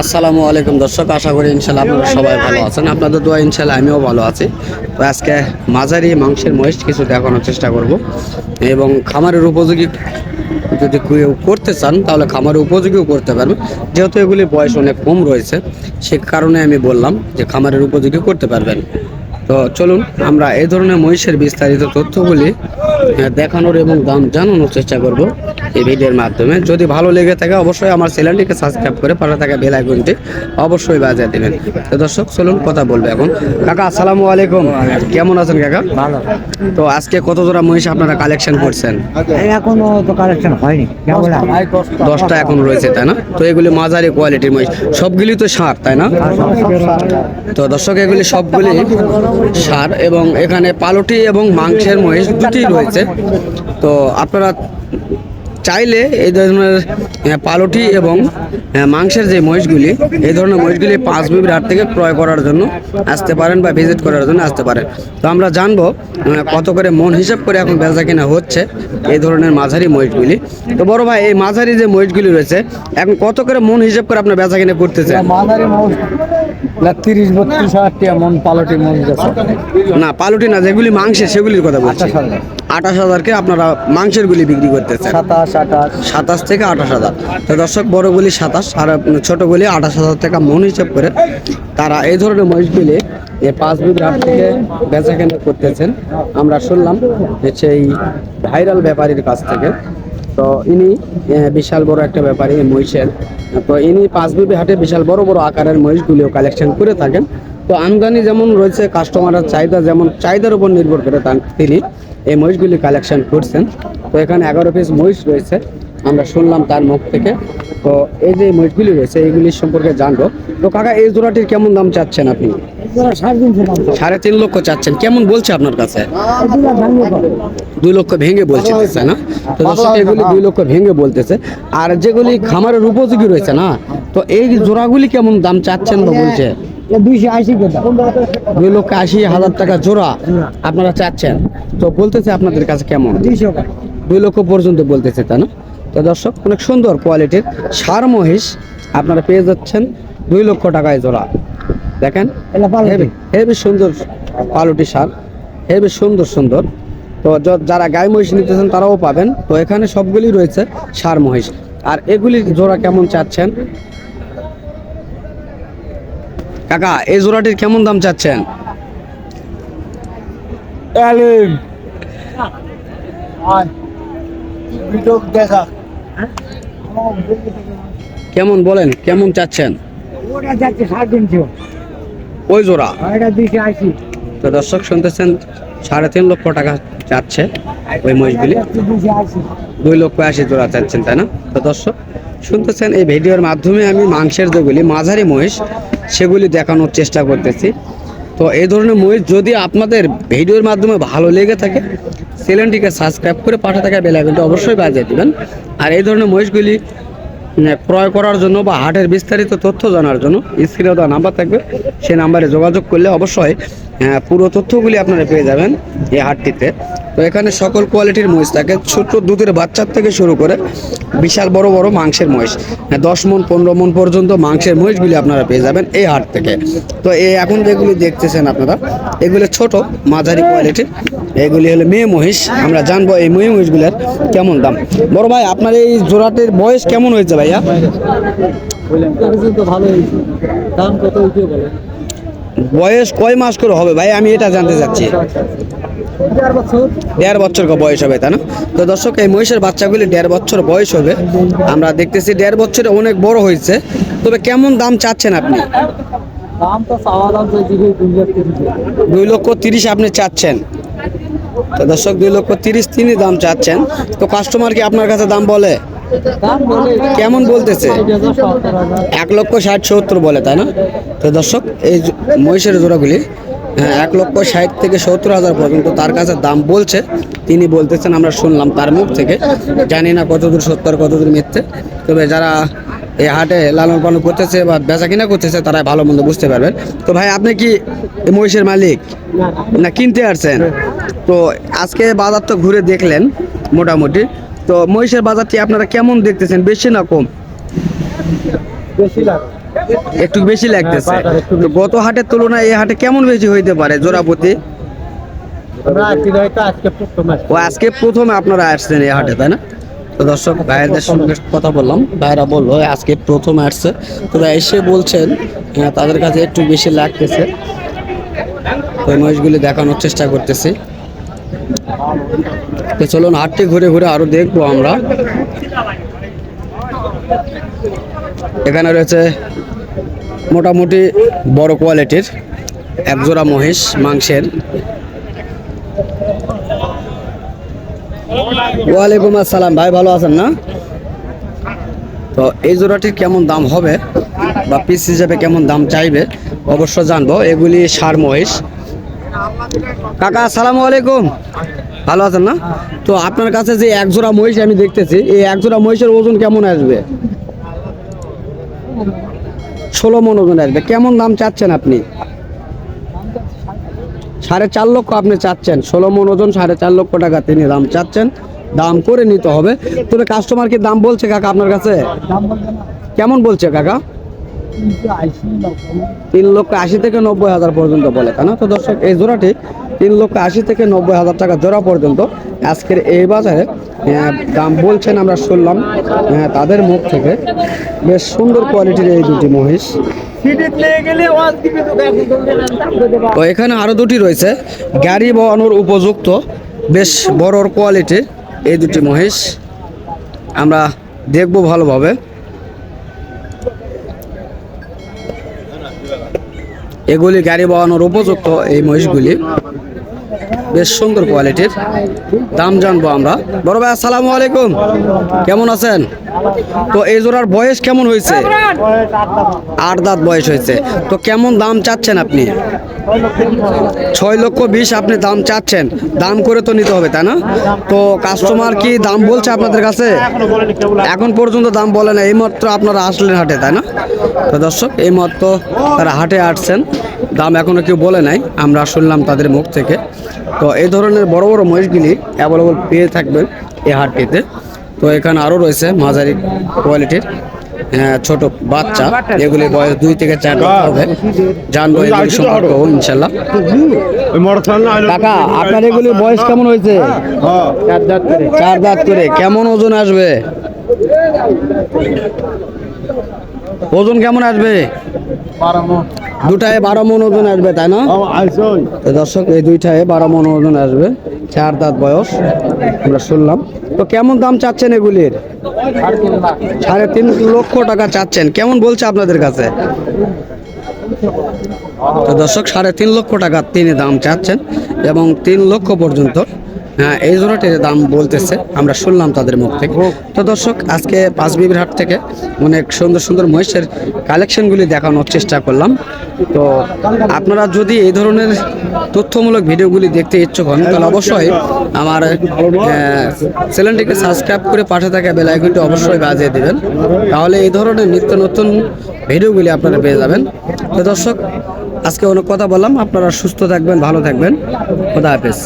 আসসালামু আলাইকুম দর্শক, আশা করি ইনশাল্লাহ আপনারা সবাই ভালো আছেন। আপনাদের দোয়া ইনশাল্লাহ আমিও ভালো আছি। তো আজকে মাঝারি মাংসের মহিষ কিছু দেখানোর চেষ্টা করব এবং খামারের উপযোগী যদি কেউ করতে চান তাহলে খামারের উপযোগীও করতে পারবেন, যেহেতু এগুলির বয়স অনেক কম রয়েছে সে কারণে আমি বললাম যে খামারের উপযোগী করতে পারবেন। তো চলুন আমরা এই ধরনের মহিষের বিস্তারিত তথ্যগুলি দেখানোর এবং দাম জানানোর চেষ্টা করব এই ভিডিওর মাধ্যমে। যদি ভালো লেগে থাকে অবশ্যই আমার চ্যানেলটিকে সাবস্ক্রাইব করে পাশে থাকা বেল আইকনটি অবশ্যই বাজিয়ে দেবেন। তো দর্শক চলুন কথা বলবো এখন। কাকা আসসালামু আলাইকুম, কেমন আছেন কাকা? ভালো। তো আজকে কত জোড়া মহিষ আপনারা কালেকশন করছেন? এখনো তো কালেকশন হয়নি, 10টা এখন রয়েছে তাই না? তো এগুলি মাঝারি কোয়ালিটির মহিষ, সবগুলি তো সার তাই না? তো দর্শক এগুলি সবগুলি সার এবং এখানে পালটি এবং মাংসের মহিষ দুটি রয়েছে। তো আপনারা চাইলে এই ধরনের পালটি এবং মাংসের যে মহিষগুলি, এই ধরনের মহিষগুলি পাঁচ বিবির হাট থেকে ক্রয় করার জন্য আসতে পারেন বা ভিজিট করার জন্য আসতে পারেন। তো আমরা জানবো কত করে মন হিসাব করে এখন বেচা কিনা হচ্ছে এই ধরনের মাঝারি মহিষগুলি। তো বড় ভাই, এই মাঝারি যে মহিষগুলি রয়েছে এখন কত করে মন হিসাব করে আপনার বেচা কিনা করতেছেন? মাঝারি মন 30-32 টাকা মন, পালটি মন গেছে না, পালটি না, যেগুলি মাংসের সেগুলির কথা বলছি। 28,000কে আপনারা মাংসের গুলি বিক্রি করতেছেন, 27 থেকে 28,000। তো দর্শক বড়গুলি 27 আর ছোটগুলি 28,000 টাকা মন হিসাব করে তারা এই ধরনের মহিষগুলি পাঁচ বিঘ হাট থেকে বেচা কেনা করতেছেন। আমরা শুনলাম যে সেই ভাইরাল ব্যাপারীর কাছ থেকে। তো ইনি বিশাল বড় একটা ব্যাপারী মহিষের। তো ইনি পাঁচ বিবি হাটে বিশাল বড় বড় আকারের মহিষগুলিও কালেকশন করে থাকেন। তো আমদানি যেমন রয়েছে, কাস্টমারের চাহিদা যেমন, চাহিদার উপর নির্ভর করে তিনি এই মহিষগুলি কালেকশন করছেন। তো এখানে 11 পিস মহিষ রয়েছে, আমরা শুনলাম তার মুখ থেকে। তো এই যে মহিষগুলি রয়েছে এইগুলির সম্পর্কে জানবো। তো কাকা, এই জোড়াটির কেমন দাম চাচ্ছেন আপনি? 3.5 লক্ষ চাচ্ছেন। কেমন বলছে আপনার কাছে? 2 লক্ষ ভেঙে বলছে তাই না? তো দর্শক এগুলি 2 লক্ষ ভেঙে বলতেছে। আর যেগুলি খামারের উপযোগী রয়েছে না, তো এই জোড়াগুলি কেমন দাম চাচ্ছেন বা বলছে? 2,80,000 টাকা জোড়া আপনারা চাচ্ছেন। তো বলতেছে আপনাদের কাছে কেমন? 2 লক্ষ পর্যন্ত বলতেছে তাই না? তো দর্শক অনেক সুন্দর কোয়ালিটির সার মহিষ আপনারা পেয়ে যাচ্ছেন 2 লক্ষ টাকায় জোড়া। দেখেন হেবি সুন্দর পালুটি সার, হেবি সুন্দর সুন্দর। তো যারা গাই মহিষ নিতেছেন তারাও পাবেন। তো এখানে সবগুলি রয়েছে সার মহিষ। আর এগুলি জোড়া কেমন চাচ্ছেন কাকা? এই জোড়াটির কেমন দাম চাচ্ছেন? কেমন বলেন, কেমন চাচ্ছেন ওই জোড়া? তো দর্শক শুনতেছেন 3.5 লক্ষ টাকা চাচ্ছে ওই মহিষগুলি, 2,80,000 জোড়া চাচ্ছেন তাই না? তো দর্শক শুনতেছেন এই ভিডিওর মাধ্যমে আমি মাংসের যেগুলি মাঝারি মহিষ সেগুলি দেখানোর চেষ্টা করতেছি। তো এই ধরনের মহিষ যদি আপনাদের ভিডিওর মাধ্যমে ভালো লেগে থাকে চ্যানেলটিকে সাবস্ক্রাইব করে পাশে থাকা বেল আইকনটি অবশ্যই বাজিয়ে দিবেন। আর এই ধরনের মহিষগুলি ক্রয় করার জন্য বা হাটের বিস্তারিত তথ্য জানার জন্য স্ক্রিনে দেওয়া নাম্বার থাকবে, সেই নাম্বারে যোগাযোগ করলে অবশ্যই পুরো তথ্যগুলি আপনারা পেয়ে যাবেন এই হাটটিতে। তো এখানে সকল কোয়ালিটির মহিষ থাকে, ছোট দুধের বাচ্চার থেকে শুরু করে বিশাল বড় বড় মাংসের মহিষ, 10 মণ 15 মণ পর্যন্ত মাংসের মহিষগুলি আপনারা পেয়ে যাবেন এই হাট থেকে। তো এখন যেগুলি দেখতেছেন আপনারা এগুলি ছোট মাঝারি কোয়ালিটির, এগুলি হলো মেয়ে মহিষ। আমরা জানবো এই মেয়ে মহিষগুলোর কেমন দাম। বড় ভাই, আপনার এই জোড়াটির বয়স কেমন হয়েছে ভাইয়া? বয়স কয় মাস করে হবে ভাই, আমি এটা জানতে চাচ্ছি। 1.5 বছর বয়স হবে তাই না? তো দর্শক এই মহিষের বাচ্চাগুলি 1.5 বছর বয়স হবে। আমরা দেখতেছি 1.5 বছরে অনেক বড় হয়েছে। তবে কেমন দাম চাচ্ছেন আপনি? 2,30,000 আপনি চাচ্ছেন। তো দর্শক 2,30,000 তিনি দাম চাচ্ছেন। তো কাস্টমার কি আপনার কাছে দাম বলে? কেমন বলতেছে? 1,60,000 বলে তাই না? তো দর্শক এই মহিষের জোড়াগুলি 1,60,000 থেকে 70,000 পর্যন্ত তার কাছে দাম বলছে। তিনি বলতেছেন, আমরা শুনলাম তার মুখ থেকে। জানি না কতদূর সত্য আর কতদূর মিথ্যে, তবে যারা এই হাটে লালন পালন করতেছে বা বেচা কিনা করতেছে তারা ভালো মন্দ বুঝতে পারবেন। তো ভাই, আপনি কি মহিষের মালিক না কিনতে আসছেন? তো আজকে বাজার তো ঘুরে দেখলেন মোটামুটি। তো মহিষের বাজারটি আপনারা কেমন দেখতেছেন, বেশি না কম? বেশি লাগে একটু বেশি লাগতেছে। হ্যাঁ, বাজার একটু তো গত হাটের তুলনায় এই হাটে কেমন বেশি হইতে পারে জোড়া প্রতি? আমরা তো আজকে প্রথম ও আজকে প্রথমে আপনারা আসছেন এই হাটে, তাই না? তো দর্শক ভাইদের সঙ্গে কথা বললাম, ভাইরা বললো আজকে প্রথম আসছে, তো এসে বলছেন তাদের কাছে একটু বেশি লাগতেছে। তো এই মহিষগুলি দেখানোর চেষ্টা করতেছি। তো চলুন হাটটি ঘুরে ঘুরে আরো দেখবো আমরা। এখানে রয়েছে মোটামুটি বড় কোয়ালিটির একজোড়া মহিষ মাংসের। ওয়ালাইকুম আসসালাম ভাই, ভালো আছেন না? তো এই জোড়াটির কেমন দাম হবে বা পিস হিসেবে কেমন দাম চাইবে অবশ্য জানবো। এগুলি ষাঁড় মহিষ। কাকা আসসালামু আলাইকুম, ভালো আছেন না? তো আপনার কাছে যে এক জোড়া মহিষ আমি দেখতেছি, এই এক জোড়া মহিষের ওজন কেমন আসবে? 16 মণ ওজন আসবে। কেমন দাম চাচ্ছেন আপনি? 4.5 লক্ষ আপনি চাচ্ছেন। 16 মণ ওজন, 4.5 লক্ষ টাকা তিনি দাম চাচ্ছেন। দাম করে নিতে হবে। তবে কাস্টমার কি দাম বলছে কাকা আপনার কাছে? কেমন বলছে কাকা? 3,80,000 থেকে 90,000 পর্যন্ত বলে, তাই না? তো দর্শক এই জোড়াটি 3,80,000 থেকে 90,000 টাকা জোড়া পর্যন্ত আজকের এই বাজারে দাম বলছেন। আমরা শুনলাম তাদের মুখ থেকে। বেশ সুন্দর কোয়ালিটির এই দুটি মহিষ। তো এখানে আরো দুটি রয়েছে গাড়ি বহনের উপযুক্ত, বেশ বড় কোয়ালিটির এই দুটি মহিষ। আমরা দেখবো ভালোভাবে। এগুলি গাড়ি বহনের উপযুক্ত এই মহিষগুলি, বেশ সুন্দর কোয়ালিটির। দাম জানবো আমরা। বড় ভাই আসসালামু আলাইকুম, কেমন আছেন? তো এই জোড়ার বয়স কেমন হয়েছে? 8 দাঁত বয়স হয়েছে। তো কেমন দাম চাচ্ছেন আপনি? 6,20,000 আপনি দাম চাচ্ছেন। দাম করে তো নিতে হবে, তাই না? তো কাস্টমার কি দাম বলছে আপনাদের কাছে? এখন পর্যন্ত দাম বলে না, এইমাত্র আপনারা আসলেন হাটে, তাই না? তো দর্শক এইমাত্র তারা হাটে আসছেন, দাম এখনো কেউ বলে নাই, আমরা শুনলাম তাদের মুখ থেকে। তো এই ধরনের বড় বড় মহিষগুলি অ্যাভেলেবল পেয়ে থাকবেন এই হাটটিতে। তো এখানে আরও রয়েছে মাঝারি কোয়ালিটির ছোট বাচ্চা, এগুলি বয়স 2 থেকে 4 বছর হবে। জানবো এগুলি সম্পর্কে ইনশাল্লাহ। কাকা আপনার এগুলি বয়স কেমন হয়েছে? 4 দাঁত করে। কেমন ওজন আসবে? ওজন কেমন আসবে? দুটায় 12 মণ ওজন আসবে, তাই না? তো দর্শক এই দুইটায় 12 মণ ওজন আসবে। 4 দাঁত বয়স আমরা শুনলাম। তো কেমন দাম চাচ্ছেন এগুলির? 3.5 লক্ষ টাকা চাচ্ছেন। কেমন বলছে আপনাদের কাছে? তো দর্শক 3.5 লক্ষ টাকা তিনি দাম চাচ্ছেন এবং 3 লক্ষ পর্যন্ত এই জোড়াটির দাম বলতেছে, আমরা শুনলাম তাদের মুখ থেকে। তো দর্শক আজকে পাঁচবিবির হাট থেকে অনেক সুন্দর সুন্দর মহিষের কালেকশনগুলি দেখানোর চেষ্টা করলাম। তো আপনারা যদি এই ধরনের তথ্যমূলক ভিডিওগুলি দেখতে ইচ্ছুক হন তাহলে অবশ্যই আমার চ্যানেলটিকে সাবস্ক্রাইব করে পাশে থাকা বেল আইকনটি অবশ্যই বাজিয়ে দিবেন, তাহলে এই ধরনের নিত্য নতুন ভিডিওগুলি আপনারা পেয়ে যাবেন। তো দর্শক আজকে অনেক কথা বললাম, আপনারা সুস্থ থাকবেন, ভালো থাকবেন, খোদা হাফেজ।